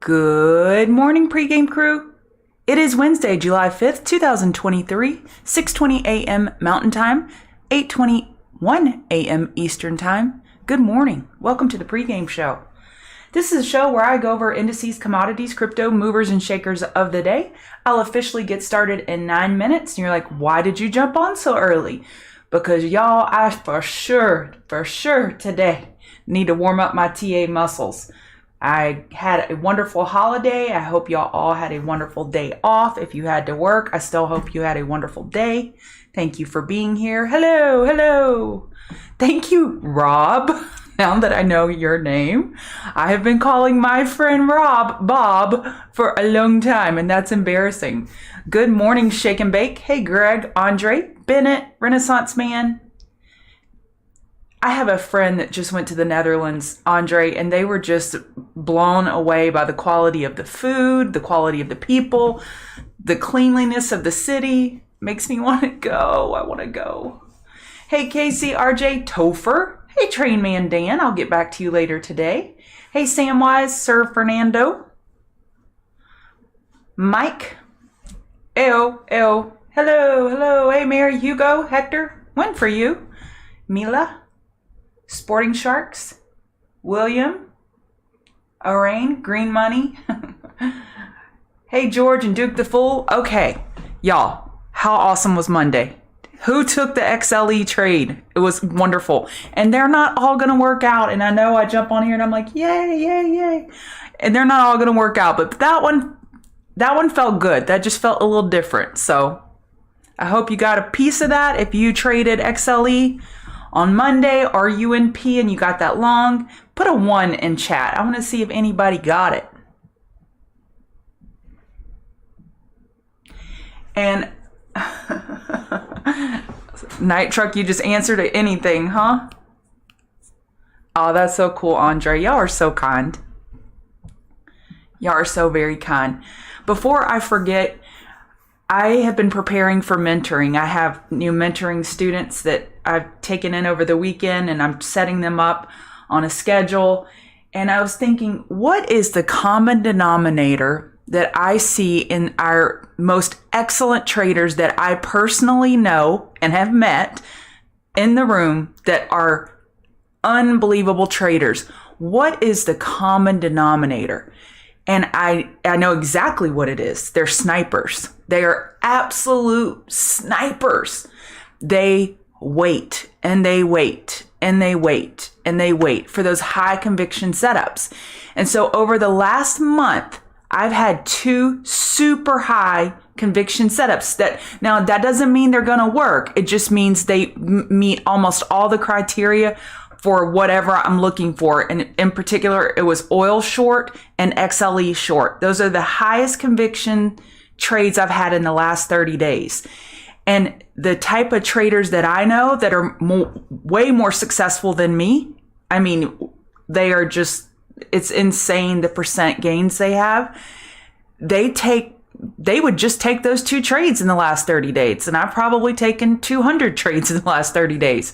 Good morning, pregame crew. It is Wednesday, July 5th, 2023, 6:20 a.m. Mountain Time, 8:21 a.m. Eastern Time. Good morning. Welcome to the pregame show. This is a show where I go over indices, commodities, crypto, movers, and shakers of the day. I'll officially get started in 9 minutes. And you're like, why did you jump on so early? Because y'all, I for sure today need to warm up my TA muscles. I had a wonderful holiday. I hope y'all all had a wonderful day off. If you had to work, I still hope you had a wonderful day. Thank you for being here. Hello. Thank you, Rob. Now that I know your name, I have been calling my friend Rob Bob for a long time, and that's embarrassing. Good morning, Shake and Bake. Hey, Greg, Andre, Bennett, Renaissance Man. I have a friend that just went to the Netherlands, Andre, and they were just blown away by the quality of the food, the quality of the people, the cleanliness of the city. Makes me want to go. I want to go. Hey, Casey, RJ, Topher. Hey, Train Man Dan. I'll get back to you later today. Hey, Samwise, Sir Fernando. Mike. Hello. Hey, Mary, Hugo, Hector. One for you. Mila. Sporting Sharks, William, Orain, Green Money. Hey, George and Duke the Fool. Okay, y'all, how awesome was Monday? Who took the XLE trade? It was wonderful. And they're not all going to work out. And I know I jump on here and I'm like, yay. And they're not all going to work out. But that one felt good. That just felt a little different. So I hope you got a piece of that. If you traded XLE on Monday or UNP and you got that long, put a 1 in chat. I want to see if anybody got it. And Night Truck, you just answered to anything, huh? Oh, that's so cool, Andre. Y'all are so kind. Y'all are so very kind. Before I forget, I have been preparing for mentoring. I have new mentoring students that I've taken in over the weekend, and I'm setting them up on a schedule. And I was thinking, what is the common denominator that I see in our most excellent traders that I personally know and have met in the room that are unbelievable traders? What is the common denominator? And I know exactly what it is. They're snipers. They are absolute snipers. They wait and they wait and they wait and they wait for those high conviction setups. And so over the last month, I've had 2 super high conviction setups that doesn't mean they're going to work. It just means they meet almost all the criteria for whatever I'm looking for. And in particular, it was oil short and XLE short. Those are the highest conviction trades I've had in the last 30 days. And the type of traders that I know that are way more successful than me, I mean, they are just, it's insane the percent gains they have. They would just take those 2 trades in the last 30 days. And I've probably taken 200 trades in the last 30 days.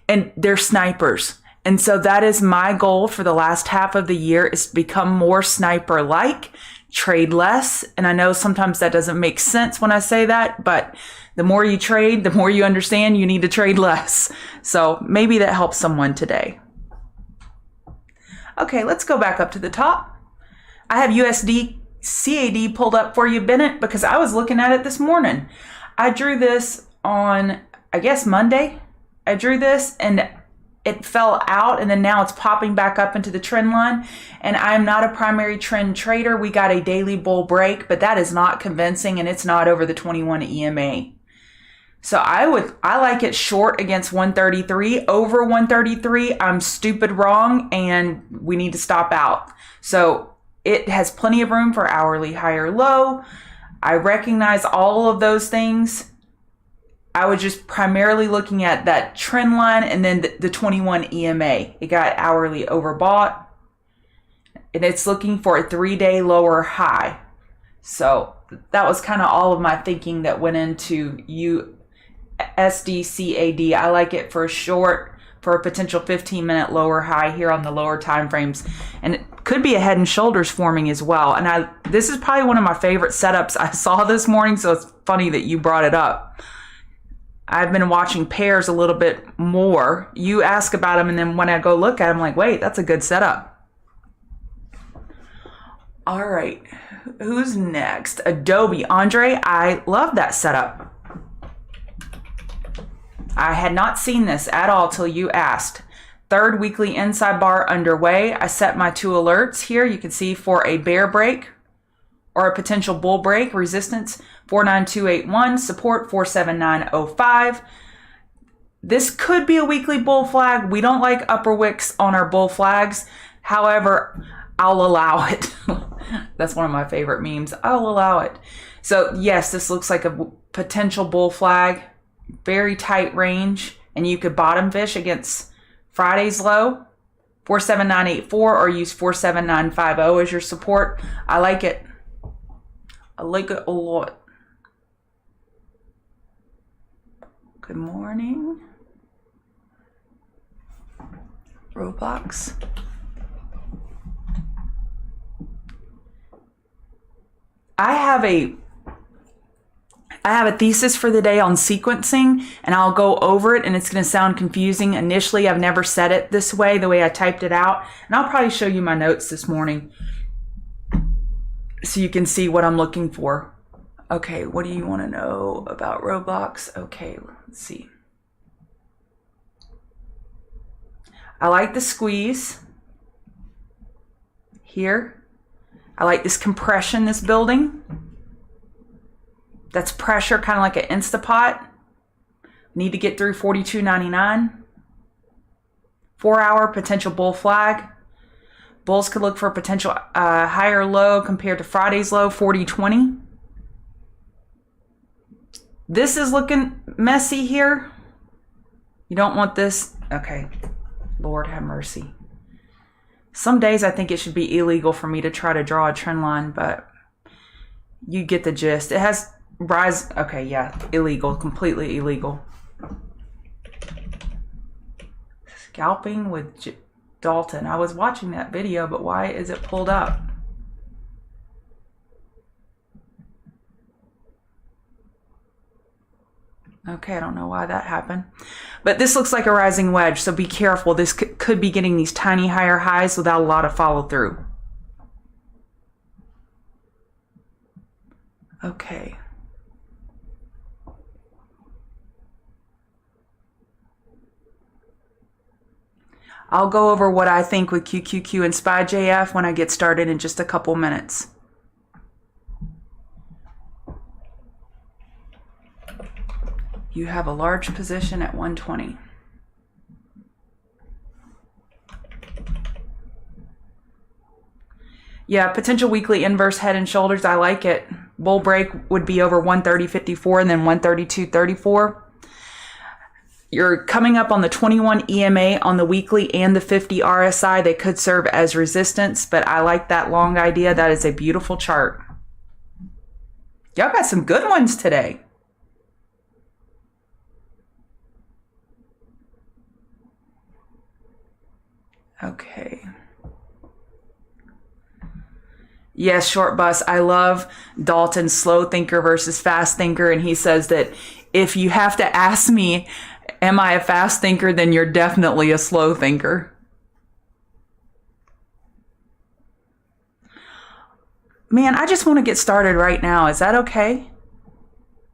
And they're snipers. And so that is my goal for the last half of the year, is to become more sniper-like, trade less. And I know sometimes that doesn't make sense when I say that, but the more you trade, the more you understand you need to trade less. So maybe that helps someone today. Okay, let's go back up to the top. I have USD CAD pulled up for you, Bennett, because I was looking at it this morning. I drew this on, I guess, Monday. I drew this and it fell out, and then now it's popping back up into the trend line. And I'm not a primary trend trader. We got a daily bull break, but that is not convincing, and it's not over the 21 EMA. So I like it short against 133. Over 133, I'm stupid wrong, and we need to stop out. So it has plenty of room for hourly higher low. I recognize all of those things. I was just primarily looking at that trend line and then the 21 EMA. It got hourly overbought, and it's looking for a 3-day lower high. So that was kind of all of my thinking that went into SDCAD. I like it for a short for a potential 15-minute lower high here on the lower time frames. And it could be a head and shoulders forming as well. And this is probably one of my favorite setups I saw this morning, so it's funny that you brought it up. I've been watching pairs a little bit more. You ask about them, and then when I go look at them, I'm like, wait, that's a good setup. All right, who's next? Adobe. Andre, I love that setup. I had not seen this at all till you asked. Third weekly inside bar underway. I set my 2 alerts here. You can see for a bear break or a potential bull break. Resistance 49281. Support 47905. This could be a weekly bull flag. We don't like upper wicks on our bull flags. However, I'll allow it. That's one of my favorite memes. I'll allow it. So yes, this looks like a potential bull flag. Very tight range, and you could bottom fish against Friday's low 47984 or use 47950 as your support. I like it. I like it a lot. Good morning, Roblox. I have a thesis for the day on sequencing, and I'll go over it, and it's going to sound confusing initially. I've never said it this way, the way I typed it out. And I'll probably show you my notes this morning so you can see what I'm looking for. Okay, what do you want to know about Roblox? Okay, let's see. I like the squeeze here. I like this compression, this building. That's pressure, kind of like an Instapot. Need to get through 42.99. 4-hour potential bull flag. Bulls could look for a potential higher low compared to Friday's low, 40.20. This is looking messy here. You don't want this. Okay. Lord have mercy. Some days I think it should be illegal for me to try to draw a trend line, but you get the gist. It has rise. Okay, yeah, illegal, completely illegal. Scalping with Dalton. I was watching that video, but why is it pulled up? Okay, I don't know why that happened. But this looks like a rising wedge, so be careful. This could be getting these tiny higher highs without a lot of follow through. Okay. I'll go over what I think with QQQ and SPY-JF when I get started in just a couple minutes. You have a large position at 120. Yeah, potential weekly inverse head and shoulders. I like it. Bull break would be over 130.54 and then 132.34. You're coming up on the 21 EMA on the weekly and the 50 RSI. They could serve as resistance, but I like that long idea. That is a beautiful chart. Y'all got some good ones today. Okay. Yes, short bus. I love Dalton's slow thinker versus fast thinker. And he says that if you have to ask me, am I a fast thinker, then you're definitely a slow thinker. Man, I just want to get started right now. Is that okay?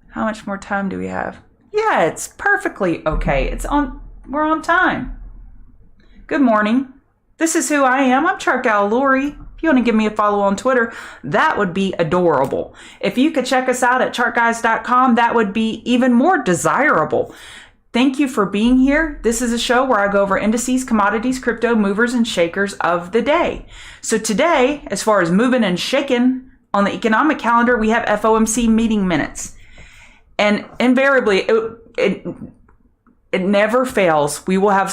How much more time do we have? Yeah, it's perfectly okay. We're on time. Good morning. This is who I am. I'm Chart Gal Lori. If you want to give me a follow on Twitter, that would be adorable. If you could check us out at chartguys.com, that would be even more desirable. Thank you for being here. This is a show where I go over indices, commodities, crypto, movers, and shakers of the day. So today, as far as moving and shaking on the economic calendar, we have FOMC meeting minutes. And invariably, it never fails. We will have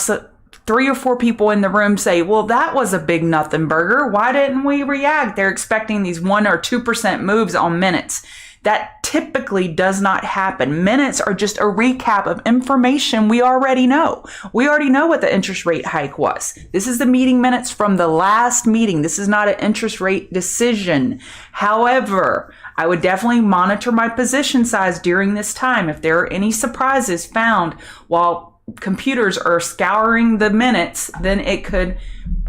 3 or 4 people in the room say, well, that was a big nothing burger. Why didn't we react? They're expecting these 1 or 2% moves on minutes. That typically does not happen. Minutes are just a recap of information we already know. We already know what the interest rate hike was. This is the meeting minutes from the last meeting. This is not an interest rate decision. However, I would definitely monitor my position size during this time. If there are any surprises found while computers are scouring the minutes, then it could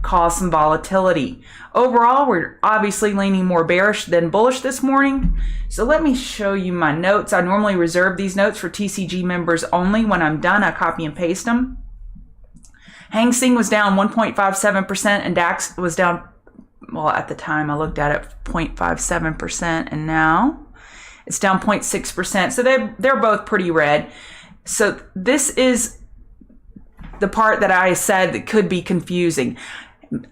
cause some volatility. Overall, we're obviously leaning more bearish than bullish this morning. So let me show you my notes. I normally reserve these notes for TCG members only. When I'm done, I copy and paste them. Hang Seng was down 1.57% and DAX was down, well, at the time I looked at it, 0.57%, and now it's down 0.6%. So they're both pretty red. So this is the part that I said that could be confusing.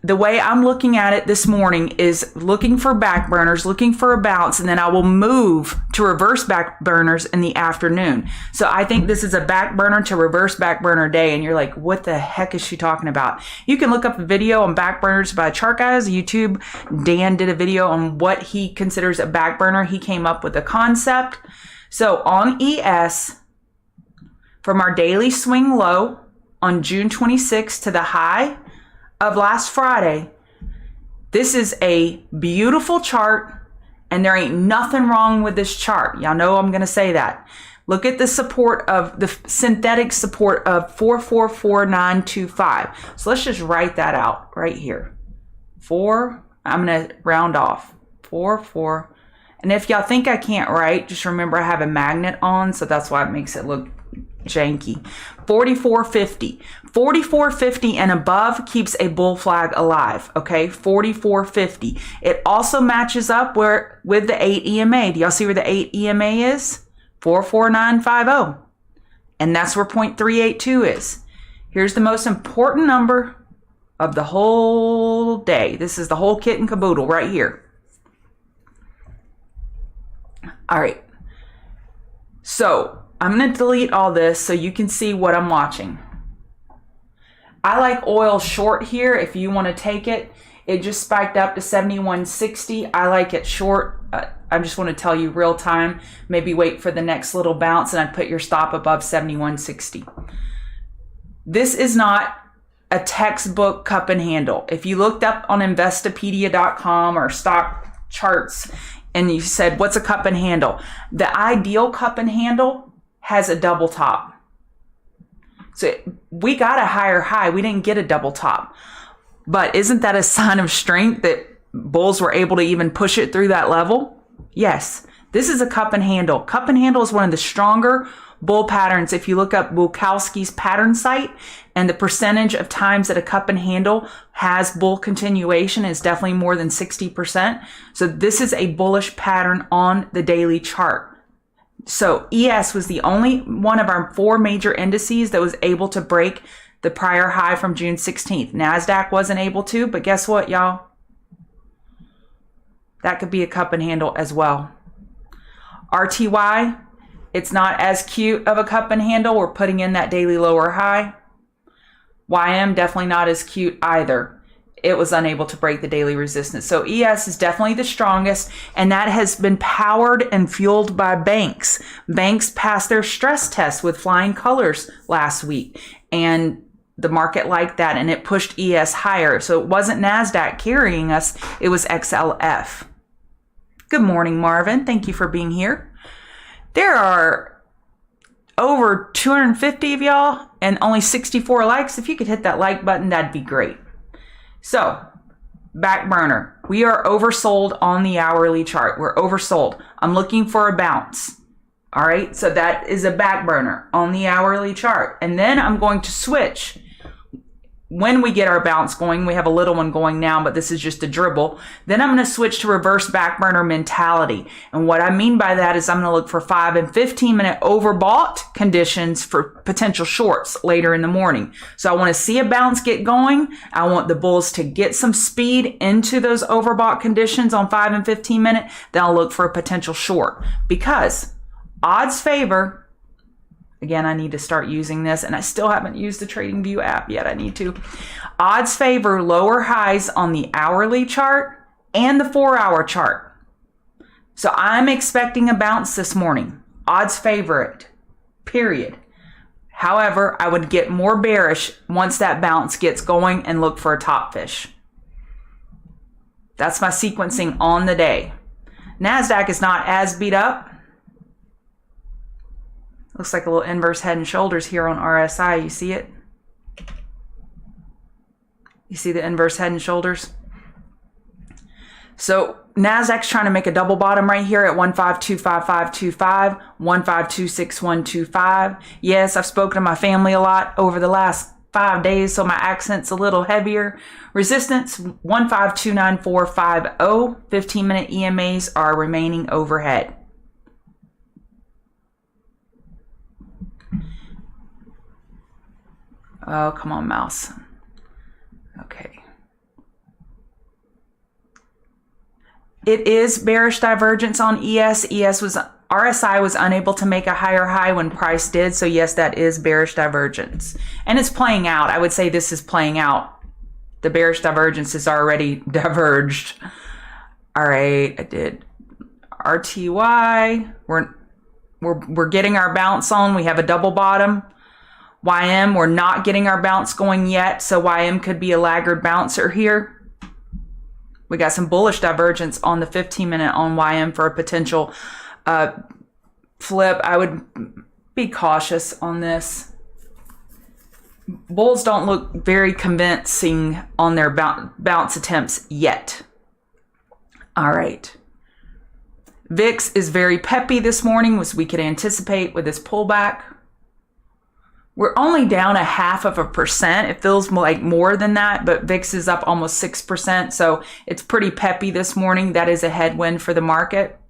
The way I'm looking at it this morning is looking for back burners, looking for a bounce, and then I will move to reverse back burners in the afternoon. So I think this is a back burner to reverse back burner day, and you're like, what the heck is she talking about? You can look up a video on back burners by Chart Guys, YouTube. Dan did a video on what he considers a back burner. He came up with a concept. So on ES, from our daily swing low on June 26th to the high of last Friday, this is a beautiful chart, and there ain't nothing wrong with this chart. Y'all know I'm going to say that. Look at the support of the synthetic support of 444925. So let's just write that out right here. I'm going to round off 4. And if y'all think I can't write, just remember I have a magnet on, so that's why it makes it look janky. 4450. 4450 and above keeps a bull flag alive. Okay, 4450. It also matches up with the 8 EMA. Do y'all see where the 8 EMA is? 44950. And that's where 0.382 is. Here's the most important number of the whole day. This is the whole kit and caboodle right here. All right. So I'm going to delete all this so you can see what I'm watching. I like oil short here if you want to take it. It just spiked up to 71.60. I like it short. I just want to tell you real time. Maybe wait for the next little bounce and I'd put your stop above 71.60. This is not a textbook cup and handle. If you looked up on Investopedia.com or stock charts and you said, what's a cup and handle? The ideal cup and handle has a double top. So we got a higher high. We didn't get a double top. But isn't that a sign of strength that bulls were able to even push it through that level? Yes. This is a cup and handle. Cup and handle is one of the stronger bull patterns. If you look up Bukowski's pattern site, and the percentage of times that a cup and handle has bull continuation is definitely more than 60%. So this is a bullish pattern on the daily chart. So ES was the only one of our 4 major indices that was able to break the prior high from June 16th. NASDAQ wasn't able to, but guess what, y'all? That could be a cup and handle as well. RTY, it's not as cute of a cup and handle. We're putting in that daily lower high. YM, definitely not as cute either. It was unable to break the daily resistance. So ES is definitely the strongest, and that has been powered and fueled by banks. Banks passed their stress test with flying colors last week, and the market liked that, and it pushed ES higher. So it wasn't NASDAQ carrying us, it was XLF. Good morning, Marvin. Thank you for being here. There are over 250 of y'all and only 64 likes. If you could hit that like button, that'd be great. So, back burner. We are oversold on the hourly chart. We're oversold. I'm looking for a bounce. All right, so that is a back burner on the hourly chart. And then I'm going to switch. When we get our bounce going, we have a little one going now, but this is just a dribble. Then I'm going to switch to reverse back burner mentality. And what I mean by that is I'm going to look for 5 and 15 minute overbought conditions for potential shorts later in the morning. So I want to see a bounce get going. I want the bulls to get some speed into those overbought conditions on 5 and 15 minute. Then I'll look for a potential short because odds favor. Again, I need to start using this, and I still haven't used the TradingView app yet. I need to. Odds favor lower highs on the hourly chart and the 4-hour chart. So I'm expecting a bounce this morning. Odds favor it, period. However, I would get more bearish once that bounce gets going and look for a top fish. That's my sequencing on the day. NASDAQ is not as beat up. Looks like a little inverse head and shoulders here on RSI. You see it? You see the inverse head and shoulders? So NASDAQ's trying to make a double bottom right here at 1525525, 1526125. Yes, I've spoken to my family a lot over the last 5 days, so my accent's a little heavier. Resistance 1529450. 15-minute EMAs are remaining overhead. Oh, come on, mouse. Okay. It is bearish divergence on ES. RSI was unable to make a higher high when price did. So yes, that is bearish divergence. And it's playing out. I would say this is playing out. The bearish divergence is already diverged. All right, I did RTY. We're getting our bounce on. We have a double bottom. YM, we're not getting our bounce going yet. So YM could be a laggard bouncer here. We got some bullish divergence on the 15-minute on YM for a potential flip. I would be cautious on this. Bulls don't look very convincing on their bounce attempts yet. All right. VIX is very peppy this morning, as we could anticipate with this pullback. We're only down 0.5%. It feels like more than that, but VIX is up almost 6%. So it's pretty peppy this morning. That is a headwind for the market.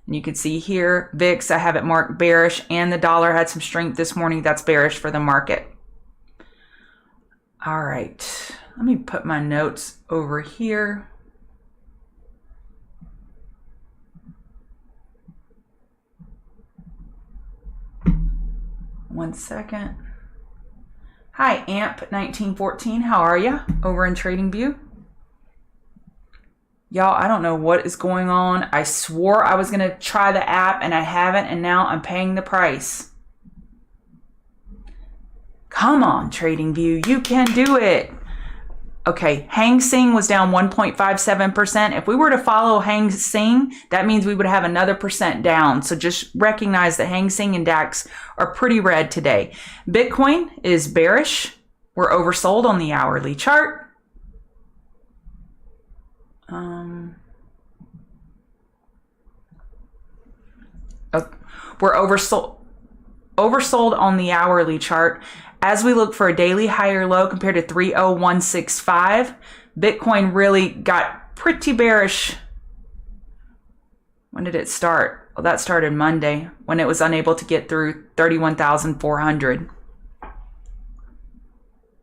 And you can see here, VIX, I have it marked bearish, and the dollar had some strength this morning. That's bearish for the market. All right, let me put my notes over here. One second. Hi, AMP1914. How are you over in TradingView? Y'all, I don't know what is going on. I swore I was going to try the app and I haven't, and now I'm paying the price. Come on, TradingView. You can do it. Okay, Hang Seng was down 1.57%. If we were to follow Hang Seng, that means we would have another percent down. So just recognize that Hang Seng and DAX are pretty red today. Bitcoin is bearish. We're oversold on the hourly chart. We're oversold on the hourly chart. As we look for a daily higher low compared to 30165, Bitcoin really got pretty bearish. When did it start? Well, that started Monday when it was unable to get through 31,400.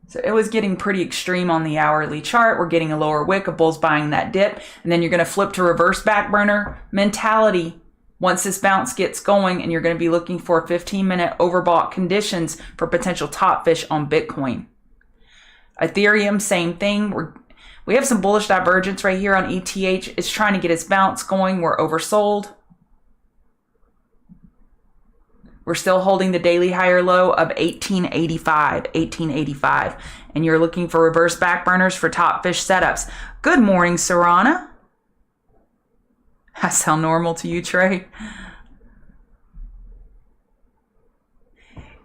So it was getting pretty extreme on the hourly chart. We're getting a lower wick of bulls buying that dip. And then you're going to flip to reverse back burner mentality once this bounce gets going, and you're going to be looking for 15-minute overbought conditions for potential top fish on Bitcoin. Ethereum, same thing. We have some bullish divergence right here on ETH. It's trying to get its bounce going. We're oversold. We're still holding the daily higher low of 1885. And you're looking for reverse back burners for top fish setups. Good morning, Sarana. That sound normal to you, Trey?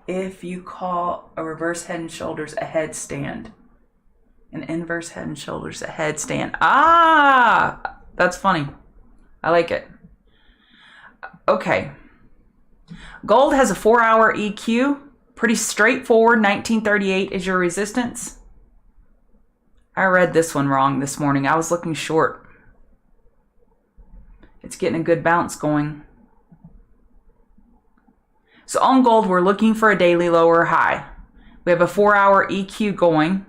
If you call a reverse head and shoulders a headstand, an inverse head and shoulders a headstand. Ah, that's funny. I like it. Okay. Gold has a 4-hour EQ. Pretty straightforward. 1938 is your resistance. I read this one wrong this morning. I was looking short. It's getting a good bounce going. So on gold, we're looking for a daily low or high. We have a 4-hour EQ going.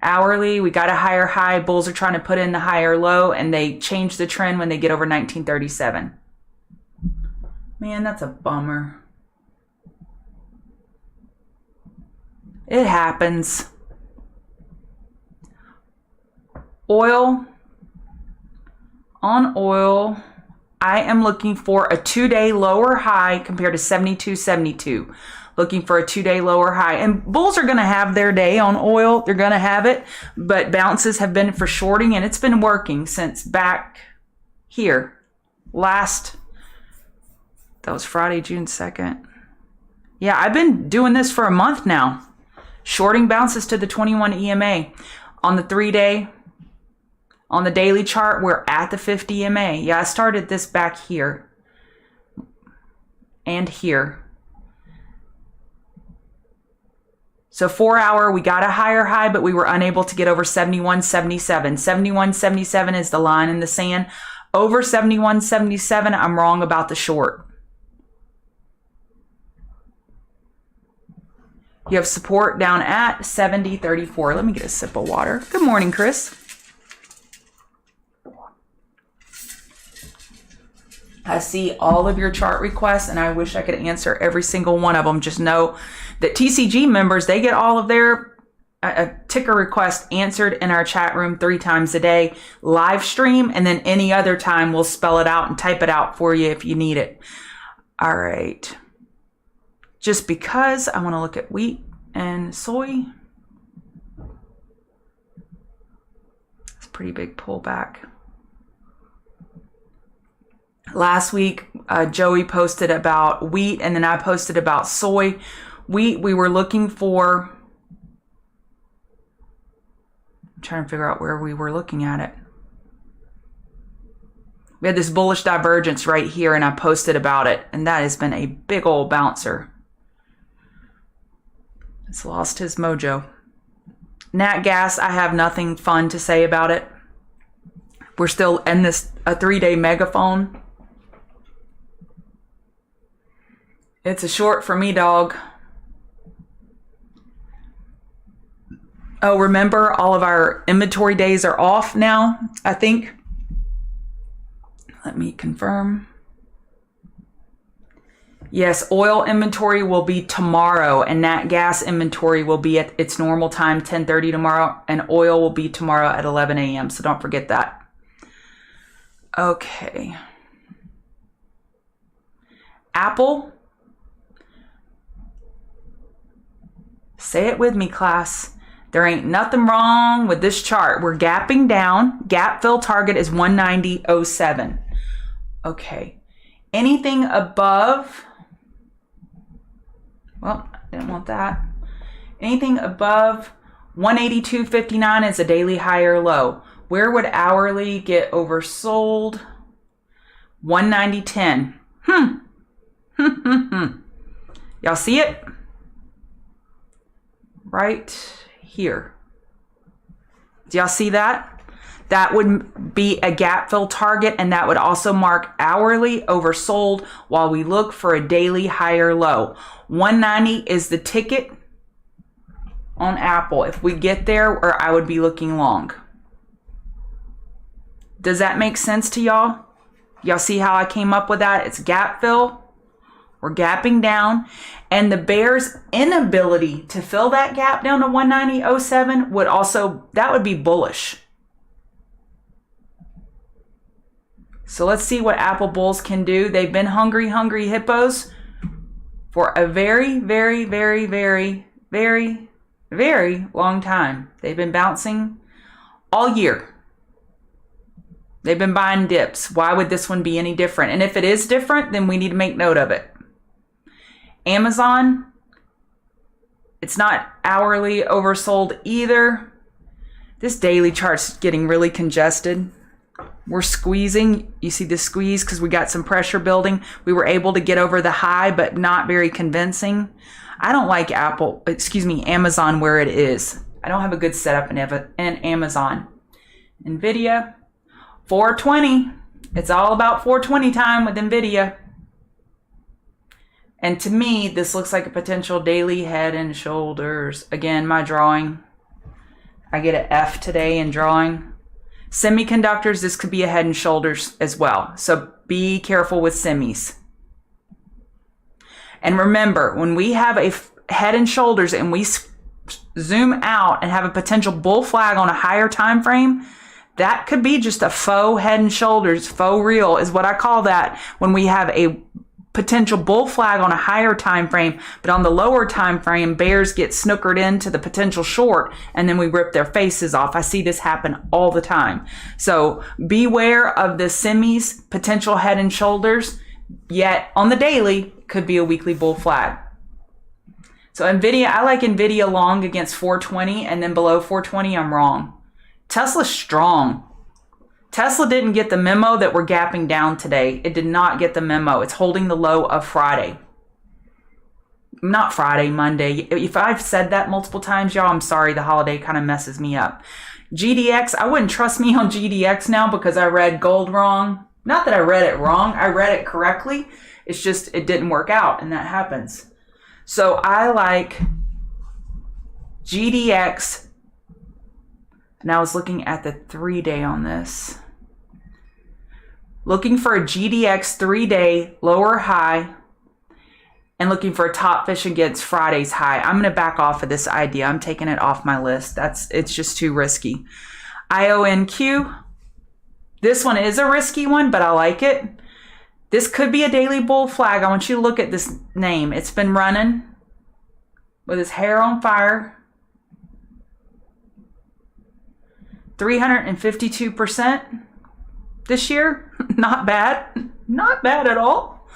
Hourly, we got a higher high. Bulls are trying to put in the higher low, and they change the trend when they get over 1937. Man, that's a bummer. It happens. Oil, On oil, I am looking for a 2-day lower high compared to 72.72. Looking for a 2-day lower high. And bulls are going to have their day on oil. They're going to have it. But bounces have been for shorting, and it's been working since back here. That was Friday, June 2nd. Yeah, I've been doing this for a month now. Shorting bounces to the 21 EMA. On the 3-day, on the daily chart, we're at the 50 EMA. Yeah, I started this back here and here. So 4-hour, we got a higher high, but we were unable to get over 71.77. 71.77 is the line in the sand. Over 71.77, I'm wrong about the short. You have support down at 70.34. Let me get a sip of water. Good morning, Chris. I see all of your chart requests, and I wish I could answer every single one of them. Just know that TCG members, they get all of their ticker requests answered in our chat room 3 times a day, live stream, and then any other time we'll spell it out and type it out for you if you need it. All right. Just because I want to look at wheat and soy. It's a pretty big pullback. Last week, Joey posted about wheat, and then I posted about soy. Wheat, we were looking for... I'm trying to figure out where we were looking at it. We had this bullish divergence right here, and I posted about it, and that has been a big old bouncer. It's lost his mojo. Nat gas, I have nothing fun to say about it. We're still in this a 3-day megaphone. It's a short for me, dog. Oh, remember, all of our inventory days are off now, I think. Let me confirm. Yes, oil inventory will be tomorrow, and nat gas inventory will be at its normal time, 10:30 tomorrow, and oil will be tomorrow at 11 a.m., so don't forget that. Okay. Apple. Say it with me, class. There ain't nothing wrong with this chart. We're gapping down. Gap fill target is 190.07. Okay. Anything above... Well, I didn't want that. Anything above 182.59 is a daily high or low. Where would hourly get oversold? 190.10. Y'all see it? Right here. Do y'all see that? That would be a gap fill target, and that would also mark hourly oversold while we look for a daily higher low. 190 is the ticket on Apple. If we get there, or I would be looking long. Does that make sense to y'all? Y'all see how I came up with that? It's gap fill. We're gapping down. And the bear's inability to fill that gap down to 190.07 would also, that would be bullish. So let's see what Apple bulls can do. They've been hungry hippos for a very, very, very, very, very, very long time. They've been bouncing all year. They've been buying dips. Why would this one be any different? And if it is different, then we need to make note of it. Amazon, it's not hourly oversold either. This daily chart's getting really congested. We're squeezing. You see the squeeze because we got some pressure building. We were able to get over the high, but not very convincing. I don't like Amazon where it is. I don't have a good setup in Amazon. Nvidia, 420. It's all about 420 time with Nvidia. And to me, this looks like a potential daily head and shoulders. Again, my drawing. I get an F today in drawing. Semiconductors, this could be a head and shoulders as well. So be careful with semis. And remember, when we have a head and shoulders and we zoom out and have a potential bull flag on a higher time frame, that could be just a faux head and shoulders. Faux real is what I call that when we have a potential bull flag on a higher time frame, but on the lower time frame, bears get snookered into the potential short, and then we rip their faces off. I see this happen all the time. So beware of the semis, potential head and shoulders, yet on the daily could be a weekly bull flag. So NVIDIA, I like NVIDIA long against 420, and then below 420, I'm wrong. Tesla's strong. Tesla didn't get the memo that we're gapping down today. It did not get the memo. It's holding the low of Friday. Not Friday, Monday. If I've said that multiple times, y'all, I'm sorry. The holiday kind of messes me up. GDX, I wouldn't trust me on GDX now because I read gold wrong. Not that I read it wrong. I read it correctly. It's just it didn't work out, and that happens. So I like GDX. And I was looking at the 3-day on this. Looking for a GDX 3-day lower high and looking for a top fish against Friday's high. I'm going to back off of this idea. I'm taking it off my list. It's just too risky. IONQ. This one is a risky one, but I like it. This could be a daily bull flag. I want you to look at this name. It's been running with his hair on fire. 352% this year. Not bad. Not bad at all.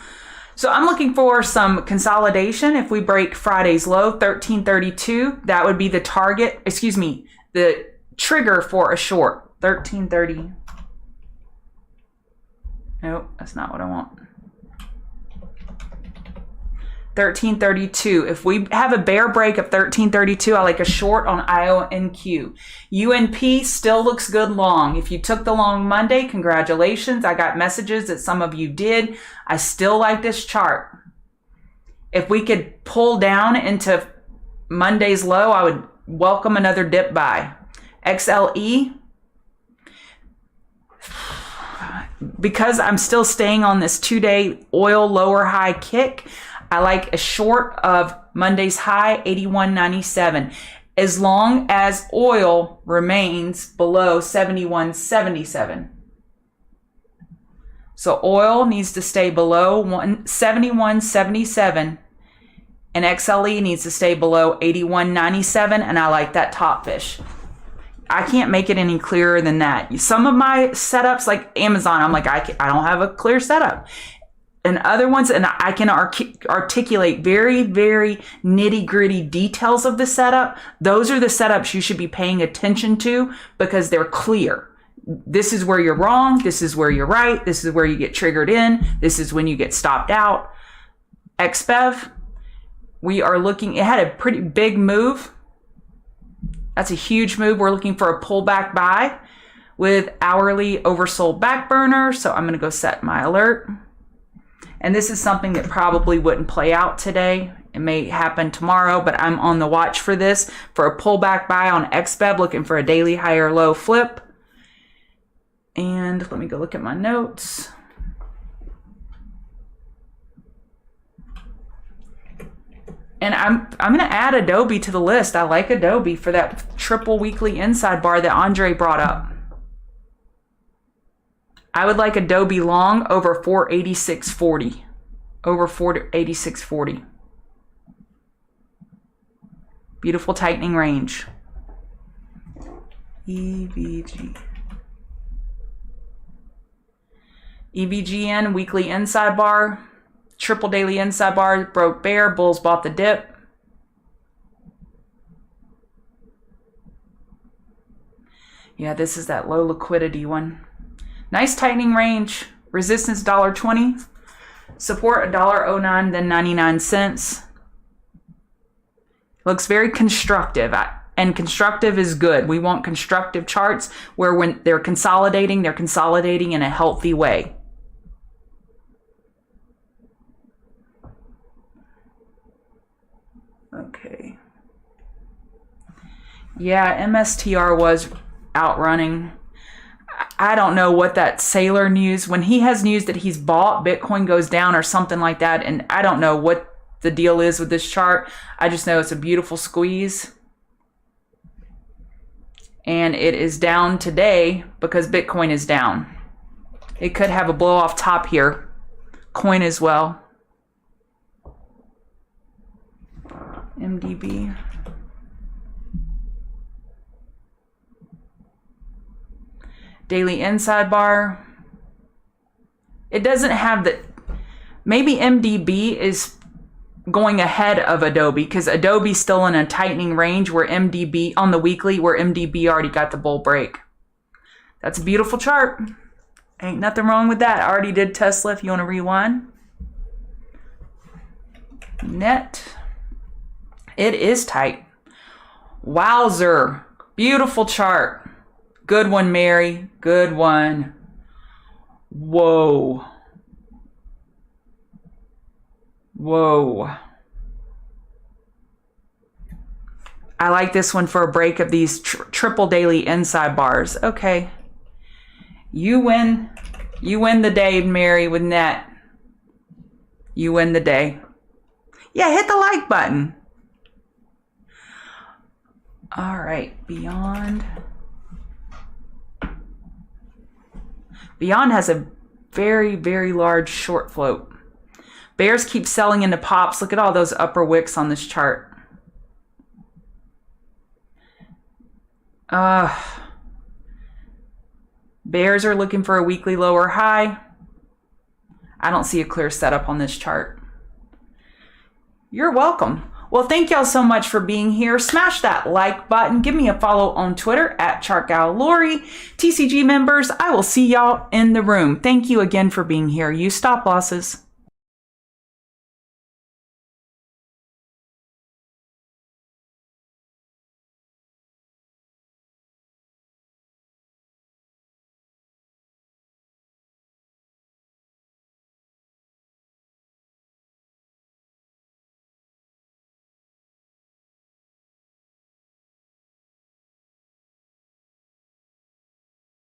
So I'm looking for some consolidation. If we break Friday's low, 1332, that would be the target, the trigger for a short. 1330. Nope, that's not what I want. 1332. If we have a bear break of 1332, I like a short on IONQ. UNP still looks good long. If you took the long Monday, congratulations. I got messages that some of you did. I still like this chart. If we could pull down into Monday's low, I would welcome another dip buy. XLE. Because I'm still staying on this 2-day oil lower high kick, I like a short of Monday's high, 81.97, as long as oil remains below 71.77. So oil needs to stay below 71.77, and XLE needs to stay below 81.97, and I like that top fish. I can't make it any clearer than that. Some of my setups, like Amazon, I'm like, I don't have a clear setup. And other ones, and I can articulate very, very nitty-gritty details of the setup. Those are the setups you should be paying attention to because they're clear. This is where you're wrong. This is where you're right. This is where you get triggered in. This is when you get stopped out. XBEV, we are looking, it had a pretty big move. That's a huge move. We're looking for a pullback buy with hourly oversold back burner. So I'm going to go set my alert. And this is something that probably wouldn't play out today. It may happen tomorrow, but I'm on the watch for this, for a pullback buy on XBEV, looking for a daily high or low flip. And let me go look at my notes. And I'm going to add Adobe to the list. I like Adobe for that triple weekly inside bar that Andre brought up. I would like Adobe long over 486.40. Over 486.40. Beautiful tightening range. EVG. EVGN weekly inside bar. Triple daily inside bar. Broke bear. Bulls bought the dip. Yeah, this is that low liquidity one. Nice tightening range. Resistance $1.20. Support $1.09, then 99 cents. Looks very constructive. And constructive is good. We want constructive charts where when they're consolidating in a healthy way. Okay. Yeah, MSTR was outrunning. I don't know what that Sailor news, when he has news that he's bought, Bitcoin goes down or something like that. And I don't know what the deal is with this chart. I just know it's a beautiful squeeze. And it is down today because Bitcoin is down. It could have a blow off top here. Coin as well. MDB. Daily inside bar. It doesn't have the, maybe MDB is going ahead of Adobe because Adobe's still in a tightening range where MDB, on the weekly, where MDB already got the bull break. That's a beautiful chart. Ain't nothing wrong with that. I already did Tesla if you want to rewind. Net. It is tight. Wowzer. Beautiful chart. Good one, Mary. Good one. Whoa. Whoa. I like this one for a break of these triple daily inside bars. Okay. You win the day, Mary, with net. You win the day. Yeah, hit the like button. All right, Beyond. Beyond has a very, very large short float. Bears keep selling into pops. Look at all those upper wicks on this chart. Bears are looking for a weekly lower high. I don't see a clear setup on this chart. You're welcome. Well, thank y'all so much for being here. Smash that like button. Give me a follow on Twitter at ChartGalLori. TCG members, I will see y'all in the room. Thank you again for being here. You stop losses.